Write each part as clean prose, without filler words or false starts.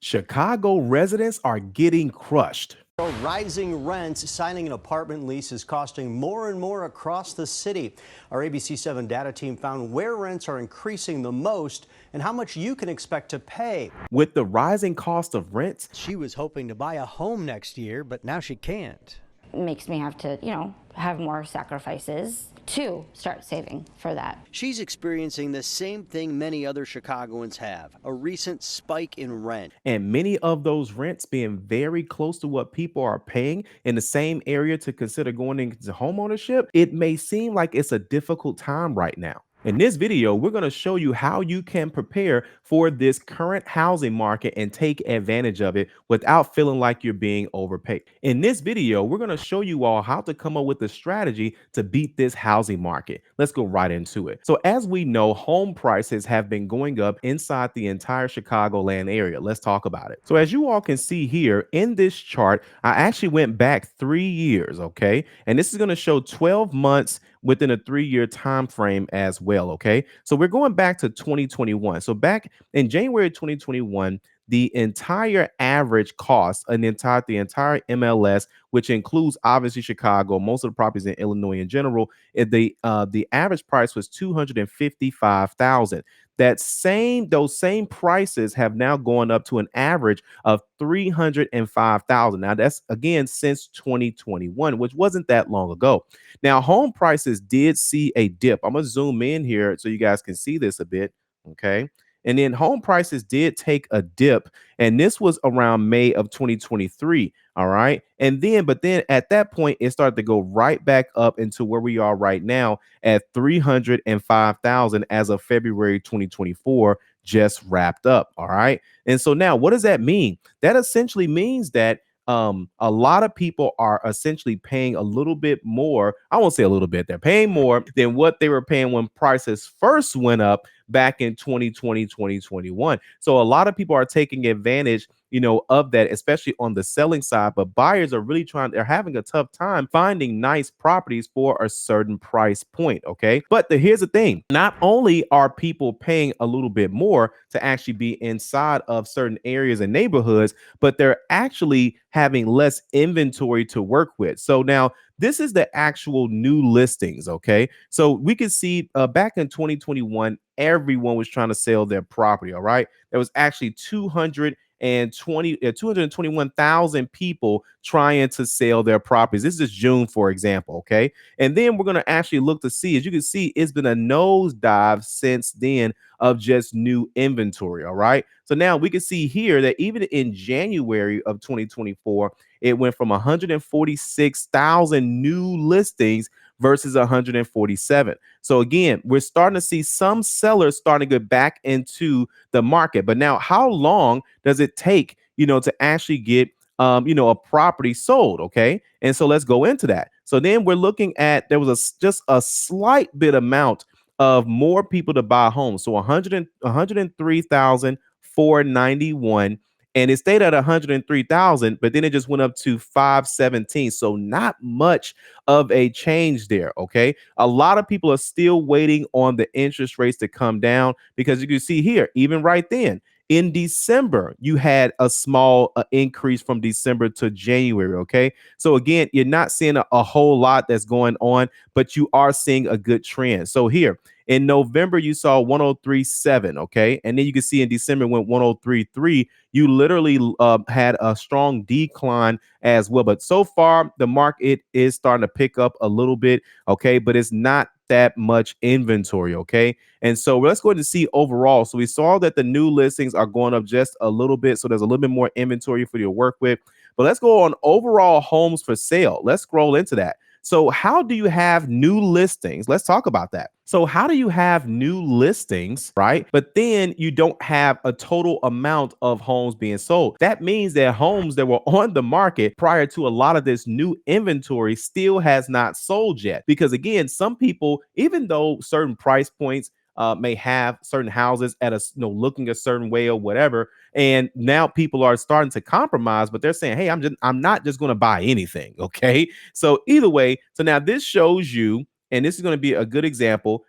Chicago residents are getting crushed. Rising rents, signing an apartment lease is costing more and more across the city. Our ABC7 data team found where rents are increasing the most and how much you can expect to pay. With the rising cost of rents, She was hoping to buy a home next year, but now she can't. It makes me have to, have more sacrifices to start saving for that. She's experiencing the same thing many other Chicagoans have, a recent spike in rent. and many of those rents being very close to what people are paying in the same area to consider going into homeownership, it may seem like it's a difficult time right now. In this video, we're going to show you how you can prepare for this current housing market and take advantage of it without feeling like you're being overpaid. In this video, we're going to show you all how to come up with a strategy to beat this housing market. Let's go right into it. So as we know, home prices have been going up inside the entire Chicagoland area. Let's talk about it. So as you all can see here in this chart, I actually went back 3 years, okay? And this is going to show 12 months within a 3-year time frame as well. Okay, so we're going back to 2021. So back in January 2021, the entire average cost and the entire MLS, which includes obviously Chicago, most of the properties in Illinois in general, the average price was 255,000. Those same prices have now gone up to an average of 305,000. Now that's again since 2021, which wasn't that long ago. Now, home prices did see a dip. I'm going to zoom in here so you guys can see this a bit. Okay. And then home prices did take a dip, and this was around May of 2023. All right. But then at that point, it started to go right back up into where we are right now at 305,000 as of February 2024, just wrapped up. All right. And so now what does that mean? That essentially means that a lot of people are essentially paying a little bit more. I won't say a little bit, they're paying more than what they were paying when prices first went up back in 2020, 2021. So a lot of people are taking advantage, of that, especially on the selling side. But buyers are really they're having a tough time finding nice properties for a certain price point. Okay. But here's the thing, not only are people paying a little bit more to actually be inside of certain areas and neighborhoods, but they're actually having less inventory to work with. So now this is the actual new listings. Okay. So we can see back in 2021, everyone was trying to sell their property. All right. There was actually 221,000 people trying to sell their properties. This is June, for example. Okay. And then we're going to actually look to see, as you can see, it's been a nosedive since then of just new inventory. All right. So now we can see here that even in January of 2024, it went from 146,000 new listings versus 147. So again, we're starting to see some sellers starting to get back into the market. But now, how long does it take, to actually get a property sold? Okay. And so let's go into that. So then we're looking at, there was just a slight bit amount of more people to buy homes. So 103,491, and it stayed at 103,000, but then it just went up to 517. So not much of a change there. Okay. A lot of people are still waiting on the interest rates to come down, because you can see here, even right then, in December, you had a small increase from December to January. Okay. So again, you're not seeing a whole lot that's going on, but you are seeing a good trend. So here in November, you saw 103.7. Okay. And then you can see in December went 103.3. You literally had a strong decline as well. But so far, the market is starting to pick up a little bit. Okay. But it's not that much inventory. Okay. And so let's go ahead and see overall. So we saw that the new listings are going up just a little bit. So there's a little bit more inventory for you to work with. But let's go on overall homes for sale. Let's scroll into that. So how do you have new listings? Let's talk about that. So how do you have new listings, right? But then you don't have a total amount of homes being sold. That means that homes that were on the market prior to a lot of this new inventory still has not sold yet. Because again, some people, even though certain price points may have certain houses at looking a certain way or whatever, and now people are starting to compromise, but they're saying, hey, I'm not just going to buy anything. Okay. So either way, so now this shows you, and this is going to be a good example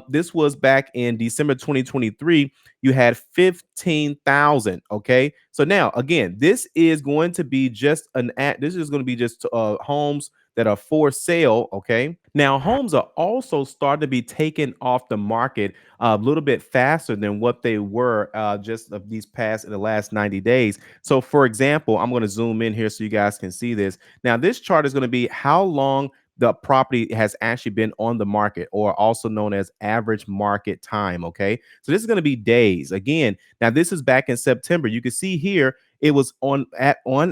This was back in December 2023. You had 15,000. Okay. So now again, this is going to be just this is going to be just homes that are for sale. Okay. Now, homes are also starting to be taken off the market a little bit faster than what they were just of these past in the last 90 days. So, for example, I'm going to zoom in here so you guys can see this. Now, this chart is going to be how long the property has actually been on the market, or also known as average market time. Okay. So this is going to be days. Again, now this is back in September. You can see here it was on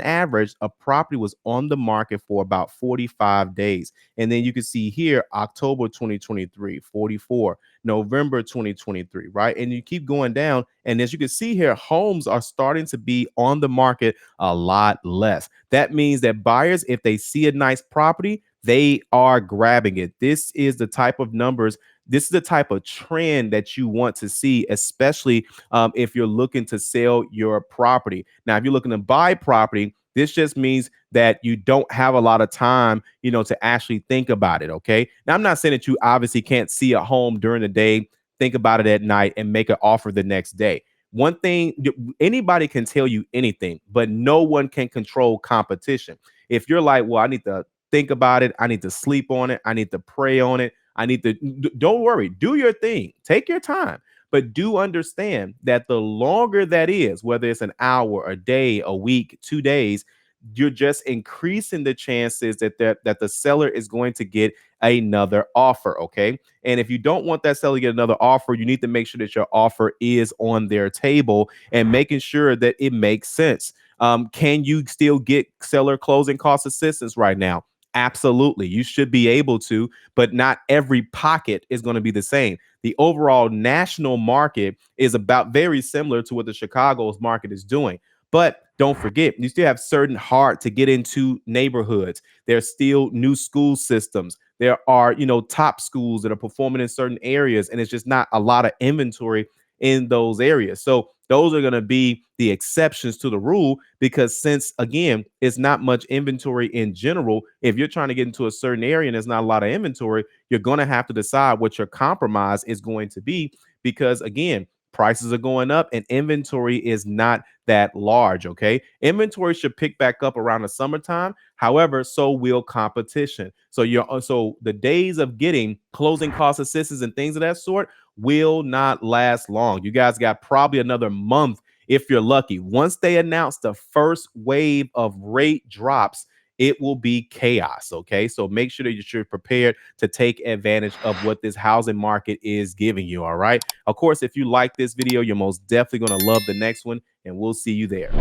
average, a property was on the market for about 45 days. And then you can see here October 2023, 44, November 2023, right? And you keep going down. And as you can see here, homes are starting to be on the market a lot less. That means that buyers, if they see a nice property, they are grabbing it. This is the type of numbers. This is the type of trend that you want to see, especially if you're looking to sell your property. Now, if you're looking to buy property, this just means that you don't have a lot of time, to actually think about it. Okay. Now, I'm not saying that you obviously can't see a home during the day, think about it at night, and make an offer the next day. One thing, anybody can tell you anything, but no one can control competition. If you're like, well, I need to think about it, I need to sleep on it, I need to pray on it, I need to, don't worry, do your thing, take your time. But do understand that the longer that is, whether it's an hour, a day, a week, 2 days, you're just increasing the chances that the seller is going to get another offer. Okay. And if you don't want that seller to get another offer, you need to make sure that your offer is on their table and making sure that it makes sense. Can you still get seller closing cost assistance right now? Absolutely. You should be able to, but not every pocket is going to be the same. The overall national market is about very similar to what the Chicago's market is doing. But don't forget, you still have certain hard to get into neighborhoods. There's still new school systems. There are, top schools that are performing in certain areas, and it's just not a lot of inventory in those areas. So those are going to be the exceptions to the rule, because since again, it's not much inventory in general, if you're trying to get into a certain area and there's not a lot of inventory, you're going to have to decide what your compromise is going to be, because again, prices are going up and inventory is not that large. Okay. Inventory should pick back up around the summertime. However, so will competition. So the days of getting closing cost assistance and things of that sort will not last long. You guys got probably another month if you're lucky. Once they announce the first wave of rate drops, it will be chaos. Okay. So make sure that you're prepared to take advantage of what this housing market is giving you. All right. Of course, if you like this video, you're most definitely going to love the next one, and we'll see you there.